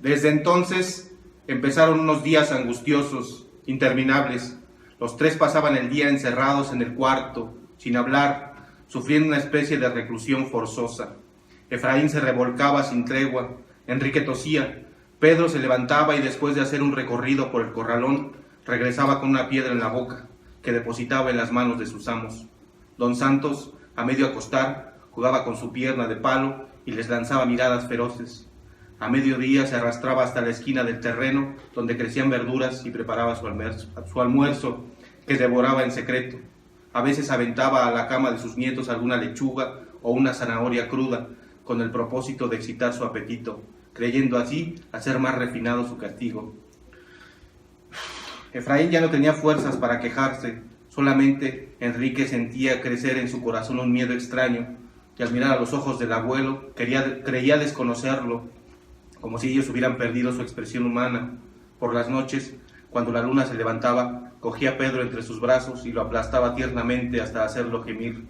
Desde entonces empezaron unos días angustiosos, interminables. Los tres pasaban el día encerrados en el cuarto, sin hablar, sufriendo una especie de reclusión forzosa. Efraín se revolcaba sin tregua, Enrique tosía, Pedro se levantaba y después de hacer un recorrido por el corralón, regresaba con una piedra en la boca, que depositaba en las manos de sus amos. Don Santos, a medio acostar, jugaba con su pierna de palo y les lanzaba miradas feroces. A mediodía se arrastraba hasta la esquina del terreno donde crecían verduras y preparaba su almuerzo, que devoraba en secreto. A veces aventaba a la cama de sus nietos alguna lechuga o una zanahoria cruda, con el propósito de excitar su apetito, creyendo así hacer más refinado su castigo. Efraín ya no tenía fuerzas para quejarse, solamente Enrique sentía crecer en su corazón un miedo extraño, y al mirar a los ojos del abuelo creía desconocerlo, como si ellos hubieran perdido su expresión humana. Por las noches, cuando la luna se levantaba, cogía a Pedro entre sus brazos y lo aplastaba tiernamente hasta hacerlo gemir.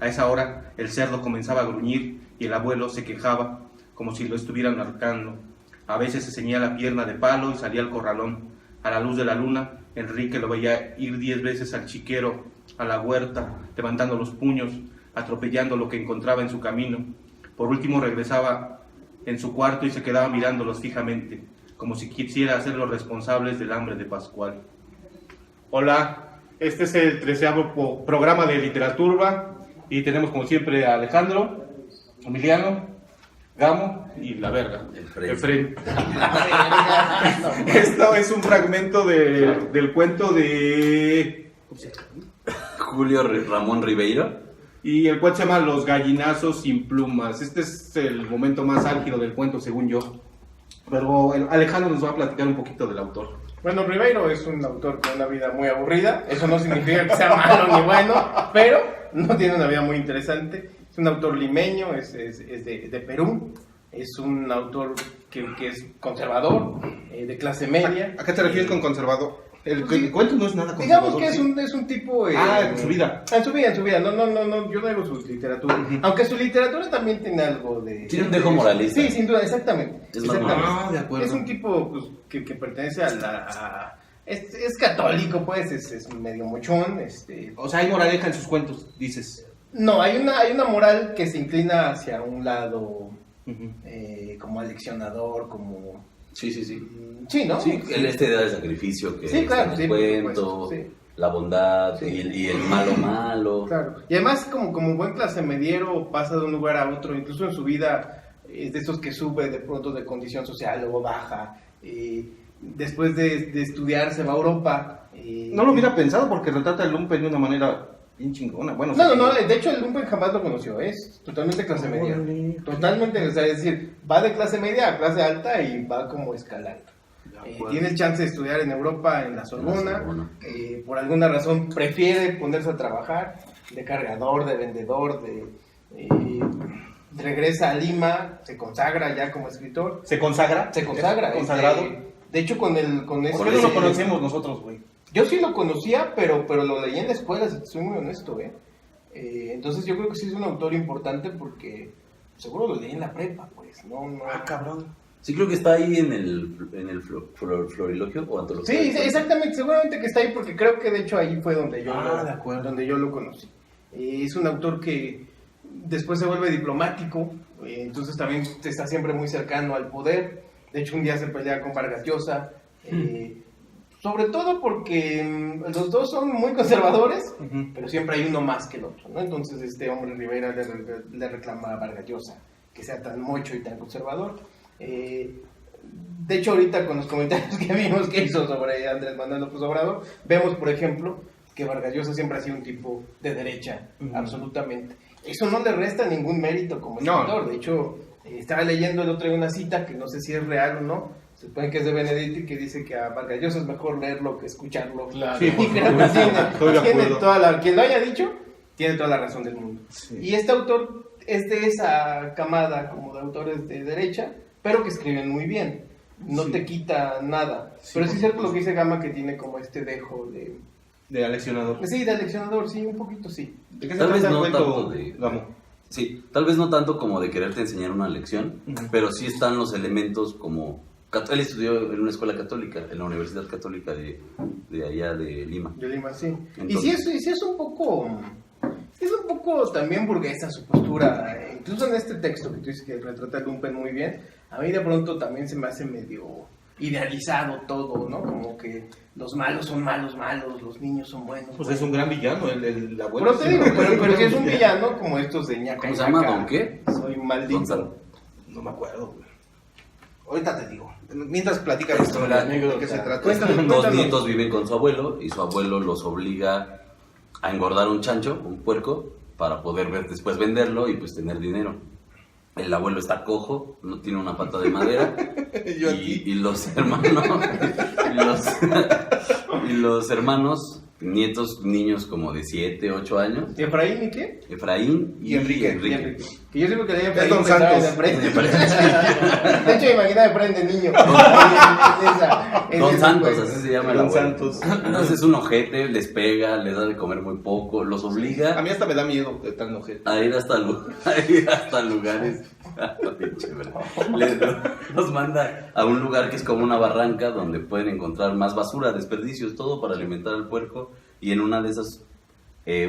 A esa hora el cerdo comenzaba a gruñir y el abuelo se quejaba, como si lo estuvieran ahorcando. A veces se ceñía la pierna de palo y salía al corralón. A la luz de la luna, Enrique lo veía ir 10 veces al chiquero, a la huerta, levantando los puños, atropellando lo que encontraba en su camino. Por último regresaba en su cuarto y se quedaba mirándolos fijamente, como si quisiera hacerlos responsables del hambre de Pascual. Hola, este es el 13º programa de Literaturba y tenemos como siempre a Alejandro, Emiliano, Gamo y la verga, Efraín. Esto es un fragmento del cuento de Julio Ramón Ribeiro. Y el cuento se llama Los gallinazos sin plumas. Este es el momento más álgido del cuento, según yo. Pero Alejandro nos va a platicar un poquito del autor. Bueno, Ribeiro es un autor con una vida muy aburrida. Eso no significa que sea malo ni bueno, pero no tiene una vida muy interesante. Es un autor limeño, es de Perú. Es un autor que es conservador, de clase media. ¿A qué te refieres con conservador? El cuento no es nada digamos conservador. que es un tipo... en su vida. En su vida. No, yo no digo su literatura. Aunque su literatura también tiene algo de... Tiene un dejo moralista. Sí, sin duda, exactamente. Es más moralista. de acuerdo. Es un tipo pues, que pertenece es católico, pues, es medio mochón. O sea, hay moraleja en sus cuentos, dices. No, hay una moral que se inclina hacia un lado como aleccionador, como... Sí. Sí, ¿no? Sí, esta idea del sacrificio que sí, claro, es sí, el cuento, sí. la bondad Sí. y el malo. Claro. Y además, como buen clase mediero, pasa de un lugar a otro, incluso en su vida es de esos que sube de pronto de condición social, luego baja. Después de estudiar se va a Europa. No lo hubiera pensado porque retrata el lumpen de una manera bien chingona. Bueno, No, de hecho el lumpen jamás lo conoció, es totalmente clase media. Totalmente, o sea, es decir, va de clase media a clase alta y va como escalando. Tiene el chance de estudiar en Europa, en la Sorbona. Por alguna razón prefiere ponerse a trabajar de cargador, de vendedor, regresa a Lima, se consagra ya como escritor. ¿Se consagra? Se consagra. ¿Consagrado? De hecho, con ese... ¿Por qué no lo conocemos nosotros, güey? Yo sí lo conocía, pero lo leí en la escuela, si soy muy honesto, entonces yo creo que sí es un autor importante porque seguro lo leí en la prepa, pues, no... Ah, cabrón. Sí, creo que está ahí en el florilogio o antología. Sí, exactamente, seguramente que está ahí porque creo que de hecho ahí fue donde yo, de acuerdo. donde yo lo conocí. Es un autor que después se vuelve diplomático, entonces también está siempre muy cercano al poder. De hecho, un día se pelea con Vargas Llosa, sobre todo porque los dos son muy conservadores, pero siempre hay uno más que el otro, ¿no? Entonces este hombre Rivera le reclama a Vargas Llosa que sea tan mocho y tan conservador. De hecho, ahorita con los comentarios que vimos que hizo sobre Andrés Manuel López Obrador, vemos, por ejemplo, que Vargas Llosa siempre ha sido un tipo de derecha, absolutamente. Eso no le resta ningún mérito como escritor. De hecho, estaba leyendo el otro día una cita que no sé si es real o no. Se supone que es de Benedetti, que dice que a Vargas Llosa es mejor leerlo que escucharlo. Claro. Sí, y creo que quien lo haya dicho tiene toda la razón del mundo. Sí. Y este autor es de esa camada como de autores de derecha, pero que escriben muy bien. No te quita nada. Pero sí es cierto lo que dice Gama, que tiene como este dejo de aleccionador. Sí, de aleccionador, sí, un poquito sí. ¿De qué se tal vez trata no el tanto cuento, Gamo? Sí, tal vez no tanto como de quererte enseñar una lección, pero sí están los elementos como Él estudió en una escuela católica, en la Universidad Católica de allá de Lima. De Lima, sí. Entonces, y sí es un poco... Es un poco también burguesa su postura. Incluso en este texto que tú dices que retrata a Lumpen muy bien, a mí de pronto también se me hace medio idealizado todo, ¿no? Como que los malos son malos, los niños son buenos. Pues es un gran villano, el abuelo. Pero te digo, pero que es un villano como estos de ñaca. ¿Cómo se llama? ¿Don qué? Soy maldito. Gonzalo. No me acuerdo, güey. Ahorita te digo. Mientras platicas esto, La ¿de anécdota. qué se trata? Cuéntame. Dos nietos viven con su abuelo y su abuelo los obliga a engordar un chancho, un puerco, para poder después venderlo y pues tener dinero. El abuelo está cojo, no tiene una pata de madera Yo aquí. y los hermanos y los hermanos, nietos, niños como de 7, 8 años, ¿Y Efraín y qué? Efraín y Enrique. Que yo siempre quería Es Don pensaba en Santos. Efraín. De hecho, imaginaba a Efraín de niño. Don Santos, así se llama el Don abuelo. Santos. Entonces es un ojete, les pega, les da de comer muy poco, los A obliga mí hasta me da miedo de tan ojete. a ir hasta lugares. Pinche, ¿verdad? Los manda a un lugar que es como una barranca donde pueden encontrar más basura, desperdicios, todo para alimentar al puerco. Y en una de esas,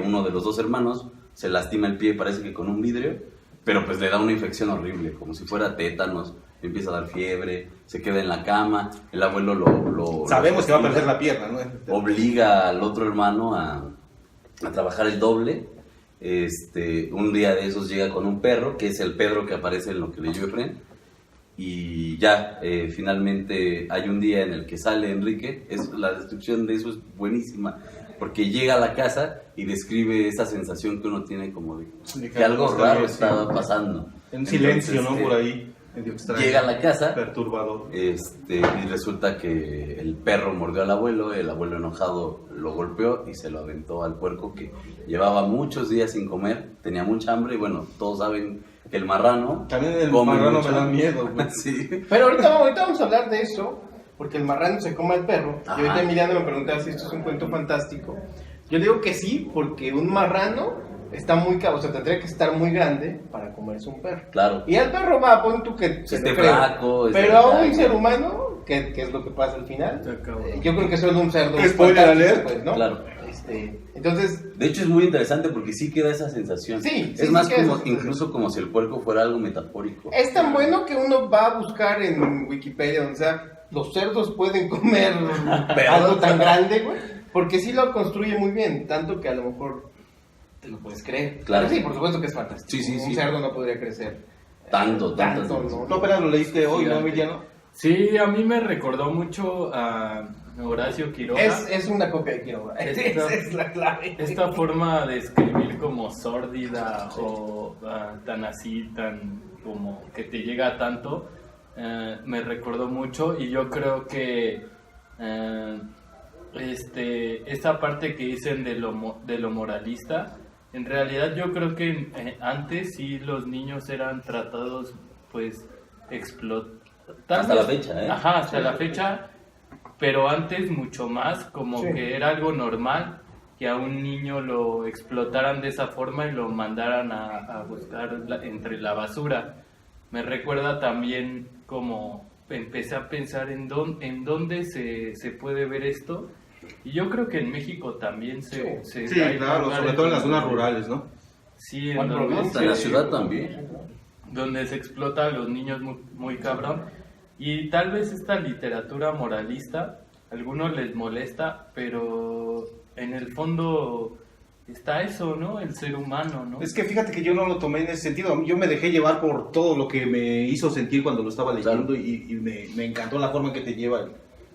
uno de los dos hermanos se lastima el pie, parece que con un vidrio, pero pues le da una infección horrible, como si fuera tétanos. Empieza a dar fiebre, se queda en la cama, el abuelo lo Sabemos que va a lastima, perder la pierna, ¿no? obliga al otro hermano a trabajar el doble. Un día de esos llega con un perro, que es el Pedro que aparece en lo que leyó Efren, y ya, finalmente hay un día en el que sale Enrique. La descripción de eso es buenísima, porque llega a la casa y describe esa sensación que uno tiene como de que algo raro estaba pasando. En silencio, Entonces, ¿no? Por ahí, medio extraño. llega a la casa Perturbador. y resulta que el perro mordió al abuelo, el abuelo enojado lo golpeó y se lo aventó al puerco, que llevaba muchos días sin comer, tenía mucha hambre, y bueno, todos saben que el marrano También el come marrano mucho. me da miedo, güey. Sí. Pero ahorita vamos a hablar de eso, porque el marrano se come al perro. Ajá. Y ahorita Emiliano me preguntaba si esto es un cuento fantástico. Yo digo que sí, porque un marrano está muy o sea, tendría que estar muy grande para comerse un perro. Claro. Y al perro va, pon tú que se Esté lo creo. flaco, esté Pero a un flaco. ser humano, ¿qué es lo que pasa al final? Se acabó. Yo creo que solo un cerdo. Spoiler fantástico, alert. pues, ¿no? Claro. Entonces, De hecho es muy interesante porque sí queda esa sensación. Sí, es sí, más sí queda como esa sensación. incluso como si el puerco fuera algo metafórico. es tan bueno que uno va a buscar en Wikipedia, o sea, los cerdos pueden comer algo tan grande, güey, porque sí lo construye muy bien, tanto que a lo mejor te lo puedes creer. Claro. Pero sí, por supuesto que es fantástico. Sí, sí, Un sí. cerdo no podría crecer Tanto. ¿no? ¿Tú apenas lo leíste hoy, no, Gigante. Emiliano? Sí, a mí me recordó mucho a Horacio Quiroga. Es una copia de Quiroga. Esa es la clave. Esta forma de escribir como sórdida o tan así, tan como que te llega tanto, me recordó mucho, y yo creo que esta parte que dicen de lo moralista, en realidad yo creo que antes sí los niños eran tratados pues explotados. Hasta la fecha, ¿eh? Ajá, hasta Sí. la fecha, pero antes mucho más, como Sí. que era algo normal que a un niño lo explotaran de esa forma y lo mandaran a buscar entre la basura. Me recuerda también como empecé a pensar en dónde se puede ver esto, y yo creo que en México también se Sí, hay claro, lugares sobre todo en las donde- zonas rurales, ¿no? Sí, en Bueno, donde Hasta en la ciudad también. donde se explota a los niños muy, muy cabrón. Y tal vez esta literatura moralista, a algunos les molesta, pero en el fondo está eso, ¿no? El ser humano, ¿no? Es que fíjate que yo no lo tomé en ese sentido. Yo me dejé llevar por todo lo que me hizo sentir cuando lo estaba leyendo, Claro. y me encantó la forma en que te lleva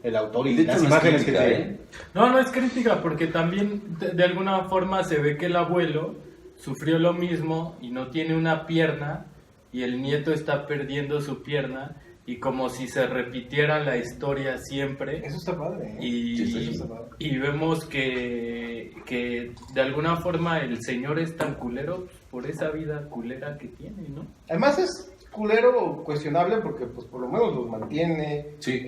el autor y De hecho, las no es imágenes crítica, que te... ¿eh? No es crítica, porque también de alguna forma se ve que el abuelo sufrió lo mismo y no tiene una pierna, y el nieto está perdiendo su pierna, y como si se repitiera la historia siempre. Eso está padre. Y, Sí, eso está padre. y vemos que de alguna forma el señor es tan culero por esa vida culera que tiene, ¿no? Además es culero o cuestionable porque pues por lo menos los mantiene. Sí,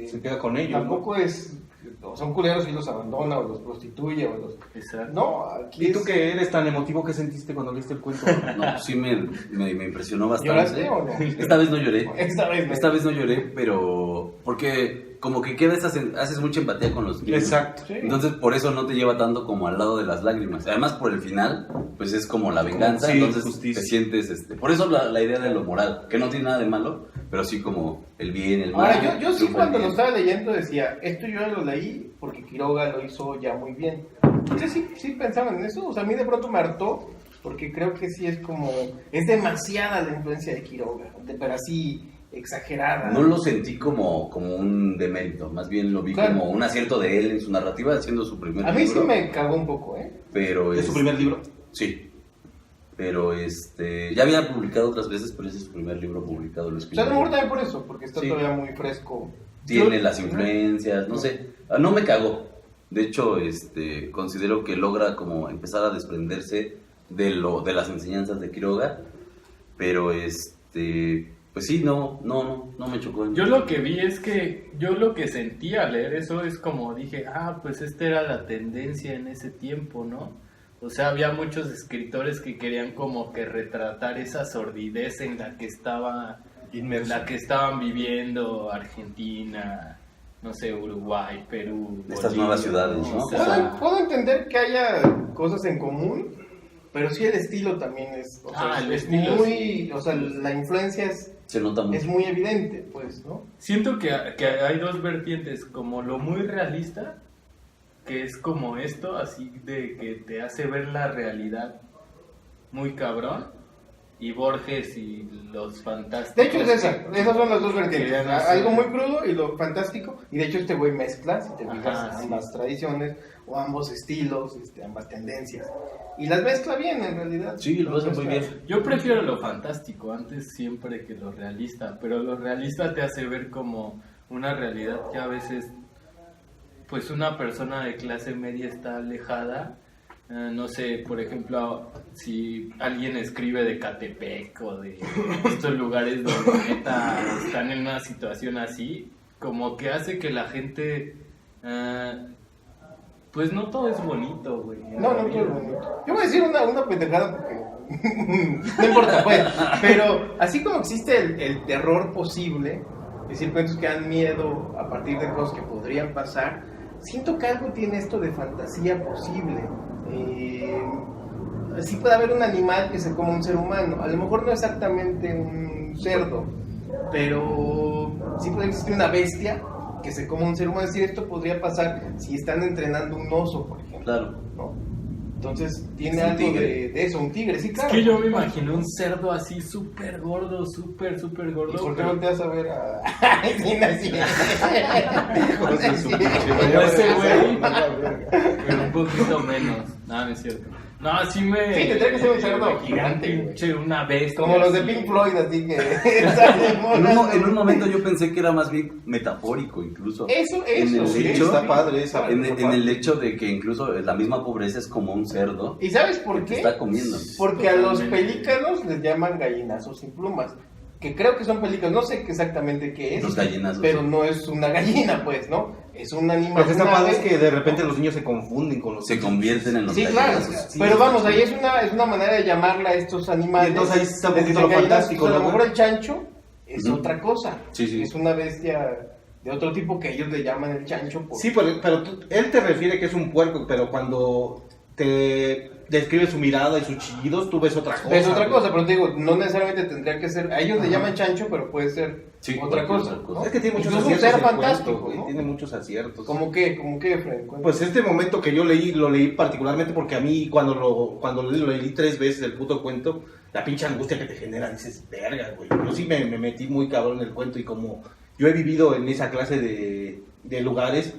se queda con ellos, Tampoco es, o son culeros y los abandona o los prostituye o los... Exacto. No, aquí ¿Y tú es... que eres tan emotivo que sentiste cuando leíste el cuento? No, pues sí me impresionó bastante. ¿Lloraste o no? Esta vez no lloré. Esta vez No lloré, pero porque como que quedas, haces mucha empatía con los niños. Exacto. Sí. Entonces por eso no te lleva tanto como al lado de las lágrimas. Además por el final, pues es como la venganza, Sí, entonces justicia. te sientes, por eso la idea de lo moral, que no tiene nada de malo, pero sí como el bien, el mal. Ahora, yo sí triunfa el cuando lo bien. estaba leyendo decía, esto yo lo leí porque Quiroga lo hizo ya muy bien. Entonces sí pensaba en eso, o sea, a mí de pronto me hartó, porque creo que sí es como, es demasiada la influencia de Quiroga, pero así exagerada. No lo sentí como un demérito, más bien lo vi Claro. como un acierto de él en su narrativa, haciendo su primer A mí sí libro. me cagó un poco, Pero ¿Es su primer libro? Sí. Pero ya había publicado otras veces, pero ese es su primer libro publicado. Lo O escribió. sea, a lo mejor también por eso, porque está Sí. todavía muy fresco. Tiene Yo- las influencias, no sé. No me cagó. De hecho, considero que logra como empezar a desprenderse de las enseñanzas de Quiroga, pero pues sí, no me chocó. Yo lo que vi es que yo lo que sentí al leer eso es como dije, pues esta era la tendencia en ese tiempo, ¿no? O sea, había muchos escritores que querían como que retratar esa sordidez en la que Inmerso. la que estaban viviendo Argentina, no sé, Uruguay, Perú, Estas Bolivia, nuevas ciudades, ¿no? O sea, Puedo entender que haya cosas en común, pero sí el estilo también es, o sea, El es estilo, muy, o sea, la influencia Se nota mucho. es muy evidente, pues, ¿no? siento que hay dos vertientes, como lo muy realista, que es como esto, así de que te hace ver la realidad muy cabrón, y Borges y los fantásticos. De hecho es esas son las dos vertientes, Que ya no sé. algo muy crudo y lo fantástico, y de hecho este güey mezcla, si te fijas, Ajá, sí. ambas tradiciones, o ambos estilos, ambas tendencias, y las mezcla bien en realidad. Sí, lo hace muy bien. Yo prefiero lo fantástico antes siempre que lo realista, pero lo realista te hace ver como una realidad que a veces, pues una persona de clase media está alejada. No sé, por ejemplo, si alguien escribe de Catepec o de estos lugares donde neta están en una situación así, como que hace que la gente, pues no todo es bonito, güey. No todo es bonito. Yo voy a decir una pendejada porque no importa, pues. Pero así como existe el terror posible, es decir, cuentos que dan miedo a partir de cosas que podrían pasar, siento que algo tiene esto de fantasía posible. Sí puede haber un animal que se coma un ser humano, a lo mejor no exactamente un cerdo, pero sí puede existir una bestia que se coma un ser humano. Es decir, esto podría pasar si están entrenando un oso, por ejemplo. Claro. ¿No? Entonces tiene Es un algo tigre. de eso, un tigre, sí, Es claro. que yo me imagino un cerdo así súper gordo, súper ¿Y gordo. por qué pero- volteas a ver a...? Ay, sí, no, sí. Hijos de su Sí. pinche Como ese güey, Sí, pero un poquito menos. No es cierto. No, sí me... Sí, tendría que ser un cerdo gigante, güey. Pinche, una bestia. como los de así. Pink Floyd, así que... En un momento yo pensé que era más bien metafórico incluso. Eso, En el sí, hecho, está padre esa. En el hecho de que incluso la misma pobreza es como un cerdo ¿Y sabes por que qué? está comiendo. Porque a los Totalmente. pelícanos les llaman gallinazos sin plumas. Que creo que son pelícanos, no sé exactamente qué es. Los gallinazos, Pero sí. no es una gallina, pues, ¿no? Es un animal. Lo que está una padre es ave. que de repente los niños se confunden con los... Se convierten en los Sí, claro. gallinazos. Sí, Pero sí, vamos, sí. ahí es una manera de llamarle a estos animales. Y entonces ahí está un Les poquito dicen lo gallinazos. fantástico, O sea, a ¿no, lo mejor güey? el chancho es Ujú. otra cosa. Sí, sí. Es una bestia de otro tipo que ellos le llaman el chancho. Sí, pero él te refiere que es un puerco, pero cuando te describe su mirada y sus chillidos, tú ves otra cosa. Es otra güey. cosa, pero te digo, no necesariamente tendría que ser. A ellos le llaman chancho, pero puede ser Sí, otra cualquier cosa. otra cosa. ¿no? Es que tiene muchos Incluso un aciertos ser el cuento, fantástico, güey, ¿no? tiene muchos aciertos. ¿Cómo qué, Fred? Cuéntame. Pues este momento que yo leí, lo leí particularmente porque a mí cuando lo leí 3 veces el puto cuento, la pinche angustia que te genera, dices, verga, güey. Yo sí me metí muy cabrón en el cuento y como yo he vivido en esa clase de lugares,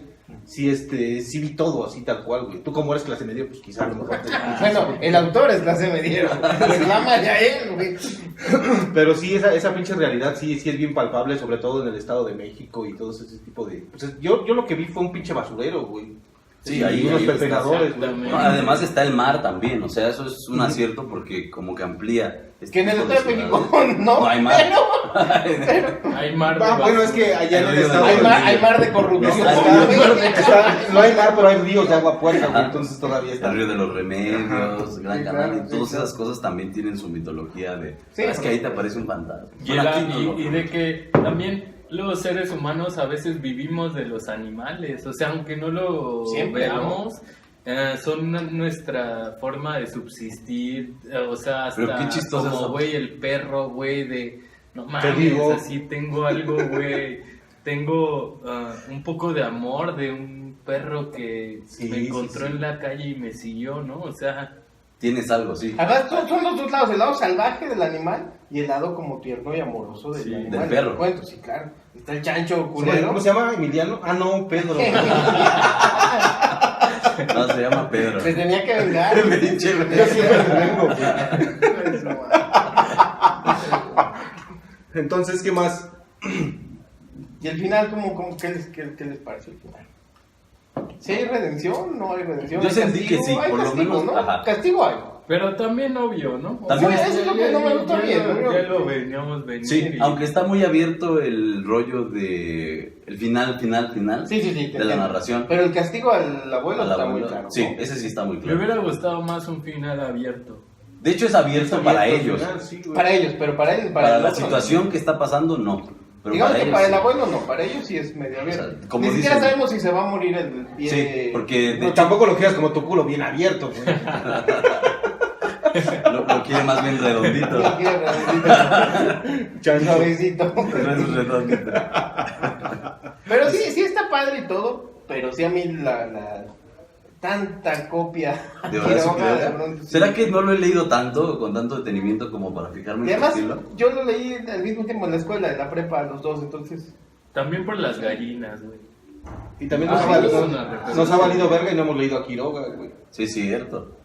sí, sí vi todo así tal cual, güey. Tú como eres clase media, pues quizá a lo mejor te... Bueno, el autor es clase media. Reclámale a él, güey. Pero sí, esa pinche realidad sí es bien palpable, sobre todo en el Estado de México y todo ese tipo de... Pues yo lo que vi fue un pinche basurero, güey. Sí, ahí unos ahí pepenadores, güey. Exactamente. No, además está el mar también, o sea, eso es un acierto porque como que amplía. Que en el tipo Estado de ciudades. México no hay mar. Hay mar de Bueno, es que basura. allá en El el río estado... de hay mar de corrupción. No hay mar, pero hay ríos de agua puerca, güey, entonces todavía está. El río de los Remedios, Gran Sí, Canal, claro, y todas sí, esas claro. cosas también tienen su mitología de... Sí, es que ahí te porque- aparece un fantasma. Y, Bueno, aquí no lo- y de que también los seres humanos a veces vivimos de los animales, o sea, aunque no lo Siempre, veamos, son nuestra forma de subsistir, o sea, Pero hasta qué chistoso como, eso. güey, el perro, güey, de, no mames, digo. así tengo algo, güey, tengo un poco de amor de un perro que Sí, me encontró sí. en la calle y me siguió, ¿no? O sea, Tienes algo, sí. Además, son los dos lados, el lado salvaje del animal y el lado como tierno y amoroso del Sí, animal. del perro. Cuento, sí, claro. Está el chancho culero. ¿Cómo se llama? ¿Emiliano? Ah, no, Pedro. No, se llama Pedro. Se tenía que vengar. Pinche Yo siempre les vengo, güey. Entonces, ¿qué más? Y el final, ¿qué les parece el final? ¿Si hay redención? ¿No hay redención? Yo ¿Hay sentí que castigo? sí, Hay por lo castigo, menos, ¿no? ajá. Castigo hay. pero también obvio, ¿no? O También sea, eso es lo que no me gusta bien, ¿no? Ya lo veníamos venir. Sí, y- aunque está muy abierto el rollo de... El final Sí, sí, sí. te de la entiendo. narración. Pero el castigo al abuelo Al está abuelo. muy claro. Sí, ¿no? ese sí está muy Me claro. hubiera gustado más un final abierto. De hecho es abierto para ellos. Sí, güey. Para ellos, pero para él, Para el la otro, situación no. que está pasando, no. Pero Digamos para que ellos para el sí. abuelo no, para ellos sí es medio abierto. O sea, como Ni siquiera dicen- sabemos si se va a morir el pie. Sí, porque de No, hecho tampoco lo quieras como tu culo bien abierto, güey. lo quiere más bien redondito. No quiere redondito, Chancho. suavecito. No es redondito. Pero sí está padre y todo, pero sí a mí la tanta copia De Horacio Quiroga, Quiroga. de pronto, sí. ¿Será que no lo he leído tanto, con tanto detenimiento como para fijarme Y en su además, estilo? yo lo leí al mismo tiempo en la escuela, en la prepa, los dos, entonces... También por las gallinas, güey. Y también Ah, nos, sí, ha valido, es una referencia. nos ha valido verga y no hemos leído a Quiroga, güey. Sí, es cierto.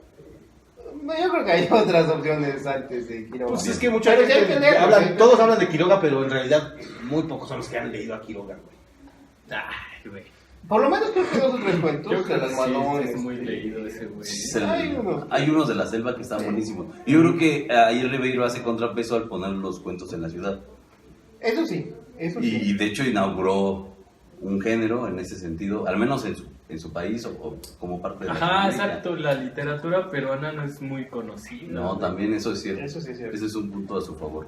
No, yo creo que hay otras opciones antes de Quiroga. Pues es que mucha Pero sí hay gente que leerlo, hablan, sí hay que todos leerlo. hablan de Quiroga, pero en realidad muy pocos son los que han leído a Quiroga, güey. Ay, güey. Por lo menos creo que dos o tres cuentos Yo de creo que las sí, malones. es muy leído ese güey. Es el- Hay hay, unos. unos de la selva que están Sí. buenísimos. Y yo creo que ahí Ribeiro hace contrapeso al poner los cuentos en la ciudad. Eso sí, eso sí. Y de hecho inauguró un género en ese sentido, al menos en su país o como parte de Ajá, Latinoamérica. exacto. La literatura peruana no es muy conocida. No, güey. también eso es cierto. Eso sí es cierto. Ese es un punto a su favor.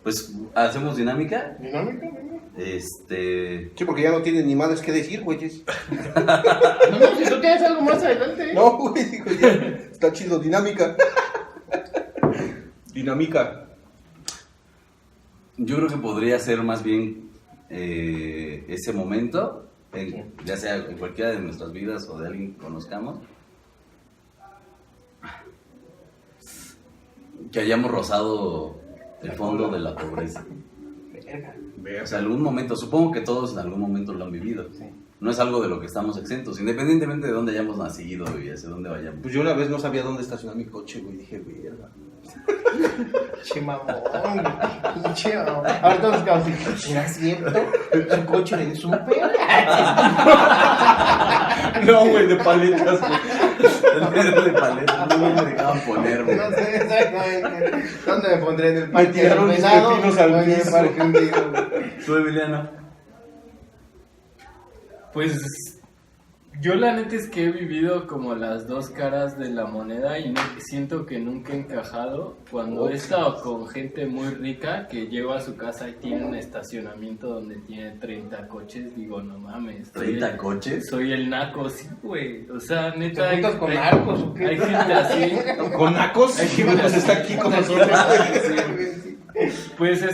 Pues hacemos dinámica. ¿Dinámica? ¿no? Sí, porque ya no tienen ni madres que decir, güeyes. No, si tú tienes algo más adelante. No, güey, digo, ya, está chido, dinámica. Dinámica. Yo creo que podría ser más bien ese momento, ya sea en cualquiera de nuestras vidas o de alguien que conozcamos, que hayamos rozado el fondo de la pobreza. Verga. O sea, algún momento, supongo que todos en algún momento lo han vivido. Sí. No es algo de lo que estamos exentos, independientemente de dónde hayamos nacido y hacia dónde vayamos. Pues yo una vez no sabía dónde estacionar mi coche, güey. Dije, verga. Che mamón, pinche mamón. Ahora todos quedamos así, ¿será cierto? ¿El coche del súper? No, güey, de paletas, güey. El dedo de paleta, no me dejaban poner, güey. No sé exactamente. ¿Dónde me pondré? ¿En el Me parque tiraron mis venado? pepinos al ¿O en el piso. parque hundido, güey? ¿Tú, Emiliano? Pues yo la neta es que he vivido como las dos caras de la moneda y siento que nunca he encajado cuando he estado con gente muy rica que llego a su casa y tiene un estacionamiento donde tiene 30 coches, digo, no mames. soy ¿30 el- coches? Soy el naco, sí, güey. O sea, ¿Te neta. juntas con narcos o qué? Hay gente así. Con nacos. Hay que Pues está aquí con nosotros. Pues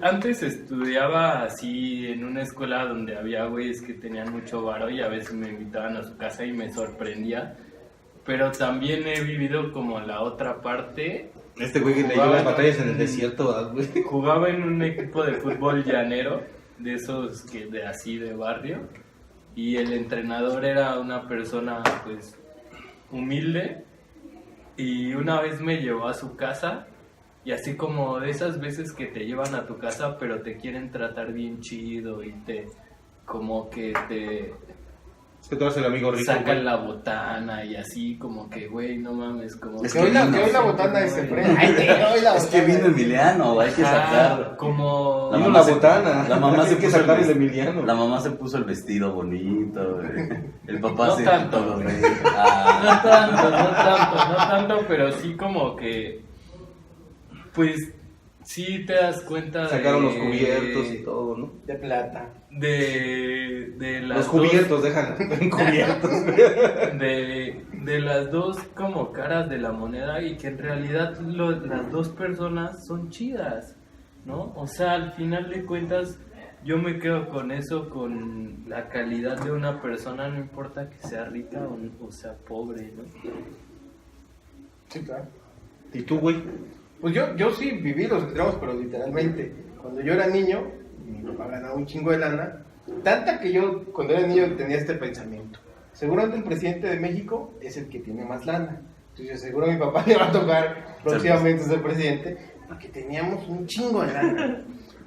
antes estudiaba así en una escuela donde había güeyes que tenían mucho varo y a veces me invitaban a su casa y me sorprendía. Pero también he vivido como la otra parte. Este güey que leyó las batallas en el desierto, ¿verdad, güey? Jugaba en un equipo de fútbol llanero, de esos que de así de barrio. Y el entrenador era una persona pues humilde. Y una vez me llevó a su casa. Y así como de esas veces que te llevan a tu casa, pero te quieren tratar bien chido y te como que te Es que tú eres el amigo rico. sacan güey. la botana y así como que, güey, no mames, como Es Que hoy la vino, botana es güey. Efraín. Ay, hoy la Es que botana vino Emiliano, hay que sacar. Como La Vino mamá la se- botana. la mamá Hay se que puso sacar el el Emiliano. La mamá se puso el vestido bonito, güey. El papá No se tanto. quitó los reyes. No Ah, tanto, pero sí como que, pues, sí te das cuenta Sacaron de... los cubiertos y todo, ¿no? de plata. De las Los dos- cubiertos, déjalo. Cubiertos. de las dos como caras de la moneda y que en realidad las dos personas son chidas, ¿no? O sea, al final de cuentas yo me quedo con eso, con la calidad de una persona, no importa que sea rica o sea pobre, ¿no? Sí, claro. ¿Y tú, güey? Pues yo sí viví los extremos, pero literalmente. Cuando yo era niño, mi papá ganaba un chingo de lana. Tanta que yo, cuando era niño, tenía este pensamiento. Seguramente el presidente de México es el que tiene más lana. Entonces, seguro a mi papá le va a tocar próximamente ser presidente, porque teníamos un chingo de lana.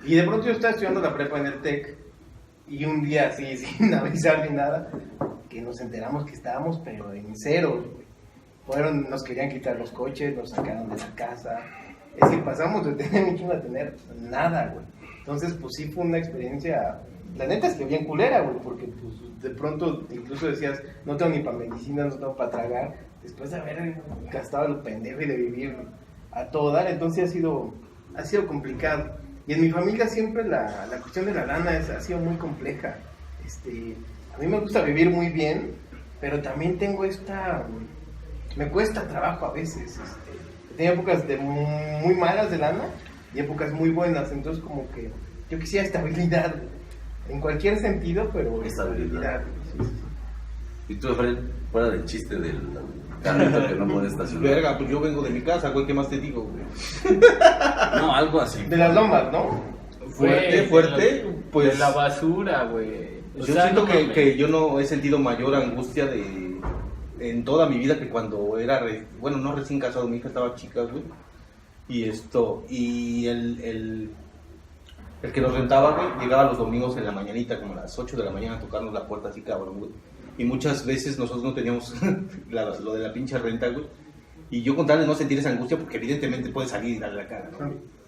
Y de pronto yo estaba estudiando la prepa en el TEC, y un día así, sin avisar ni nada, que nos enteramos que estábamos, pero en ceros, güey. Nos querían quitar los coches, nos sacaron de la casa. Es que pasamos de tener un chingo a tener nada, güey. Entonces, pues sí fue una experiencia, la neta es que bien culera, güey, porque pues de pronto incluso decías, no tengo ni para medicina, no tengo para tragar, después de haber gastado lo pendejo y de vivir a todo dar, entonces ha sido complicado. Y en mi familia siempre la cuestión de la lana ha sido muy compleja. A mí me gusta vivir muy bien, pero también tengo me cuesta trabajo a veces. Tenía épocas muy malas de lana y épocas muy buenas, entonces como que yo quisiera estabilidad, en cualquier sentido, pero Estabilidad. estabilidad. Sí, sí. Y tú, Efraín, fuera del chiste del carrito que no puede estacionar. Verga, pues yo vengo de mi casa, güey, ¿qué más te digo, güey? No, algo así. De las lomas, ¿no? Fuerte, pues... De la basura, güey. O Yo sea, siento no que, mames. que yo no he sentido mayor angustia en toda mi vida que cuando era, no recién casado, mi hija estaba chica, güey. Y el que nos rentaba, güey, llegaba los domingos en la mañanita, como a las 8 de la mañana, a tocarnos la puerta así, cabrón, güey. Y muchas veces nosotros no teníamos lo de la pinche renta, güey. Y yo con tal de no sentir esa angustia, porque evidentemente puede salir y darle la cara, ¿no?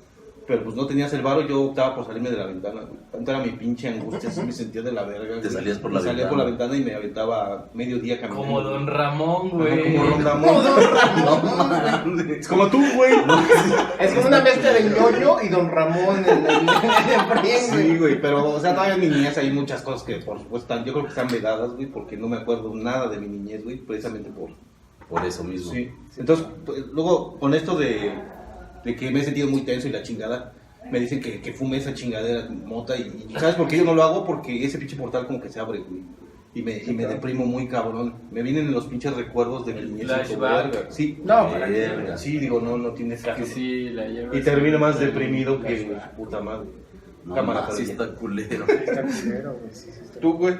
Pero pues no tenías el varo, yo optaba por salirme de la ventana, güey. Tanto era mi pinche angustia, así me sentía de la verga. Te güey. salías por Me la salía ventana. por la ventana y me aventaba medio día caminando. Como Don Ramón, Ajá, güey. como Don Ramón. No mames. Es como tú, güey. Es como una mezcla de ñoño y Don Ramón en Sí, güey, pero, o sea, todavía en mi niñez hay muchas cosas que, por supuesto, yo creo que están vedadas, güey, porque no me acuerdo nada de mi niñez, güey, precisamente Por eso mismo. Sí. Entonces, pues, luego, con esto de que me he sentido muy tenso y la chingada, me dicen que fume esa chingadera mota y ¿sabes por qué yo no lo hago? Porque ese pinche portal como que se abre, güey. Y me deprimo muy cabrón. Me vienen los pinches recuerdos de mi niñez. Flashback. verga. Sí. No, para que Verga. Sí, digo, no tienes que... Casi la llevas. Y termino más deprimido que puta madre. No, Cámara, más, sí pero ya. está culero. Está culero, güey, sí, sí está ¿Tú, güey?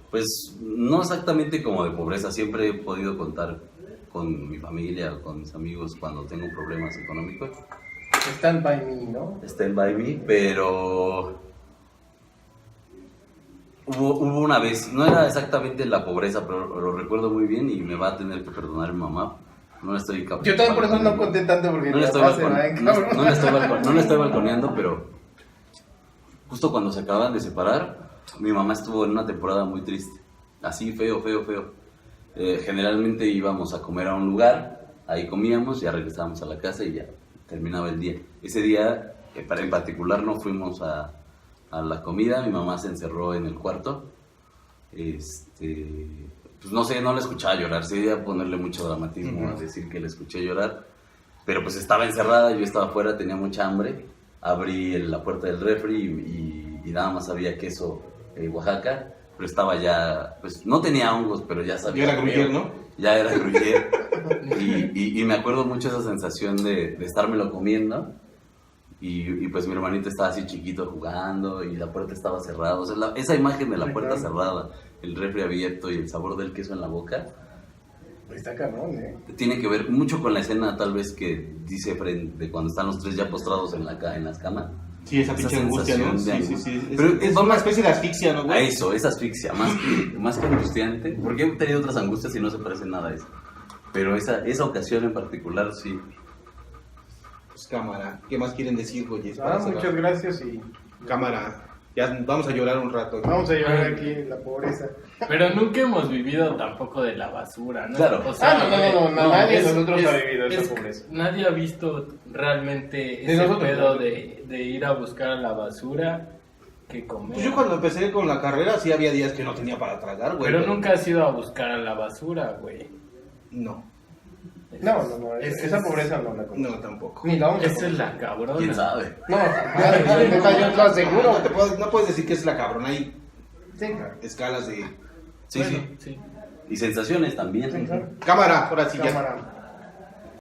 Pues no exactamente como de pobreza, siempre he podido contar con mi familia o con mis amigos cuando tengo problemas económicos. Stand by me, ¿no? Stand by me, pero hubo una vez, no era exactamente la pobreza, pero lo recuerdo muy bien y me va a tener que perdonar mi mamá. No le estoy Yo también por eso no conté tanto porque no le estoy, papá se va en cabrón. no le estoy balconeando, pero justo cuando se acaban de separar, mi mamá estuvo en una temporada muy triste, así feo. Generalmente íbamos a comer a un lugar, ahí comíamos, ya regresábamos a la casa y ya terminaba el día. Ese día, en particular, no fuimos a la comida, mi mamá se encerró en el cuarto, pues no sé, no la escuchaba llorar, sí iba a ponerle mucho dramatismo a decir que la escuché llorar, pero pues estaba encerrada, yo estaba afuera, tenía mucha hambre, abrí la puerta del refri y nada más había queso Oaxaca, pero estaba ya, pues no tenía hongos, pero ya sabía. Ya era gruyère, ¿no? Ya era gruyère. y me acuerdo mucho esa sensación de estármelo comiendo. Y pues mi hermanito estaba así chiquito jugando y la puerta estaba cerrada. O sea, esa imagen de la puerta cerrada, el refri abierto y el sabor del queso en la boca, Está cabrón, tiene que ver mucho con la escena tal vez que dice Fred de cuando están los tres ya postrados en las camas. Sí, esa pinche angustia, ¿no? sensación de Sí, angustia. sí. Pero Es una especie de asfixia, ¿no, A güey? eso, es asfixia, más que angustiante, porque he tenido otras angustias y no se parecen nada a eso. Pero esa ocasión en particular sí. Pues cámara, ¿qué más quieren decir, güey? Muchas gracias y Cámara, ya vamos a llorar un rato. vamos a llevar aquí la pobreza. Pero nunca hemos vivido tampoco de la basura, ¿no? Claro. No, nadie de nosotros es- ha vivido esa es- pobreza. Nadie ha visto realmente De ese nosotros, pedo ¿no? de ir a buscar a la basura que comer. Pues yo cuando empecé con la carrera sí había días que no tenía para tragar, güey. Pero nunca has ido a buscar a la basura, güey. No, No, Esa esa es- pobreza no la conozco. no tampoco. Ni la vamos a Esa es conocer. la cabrona. ¿Quién sabe? No, neta, yo te lo aseguro. No puedes decir que es la cabrona, hay Sí, claro. escalas de... Sí, Bueno, sí. sí. Y sensaciones también. Sí, claro. Cámara, ahora sí ya. Cámara.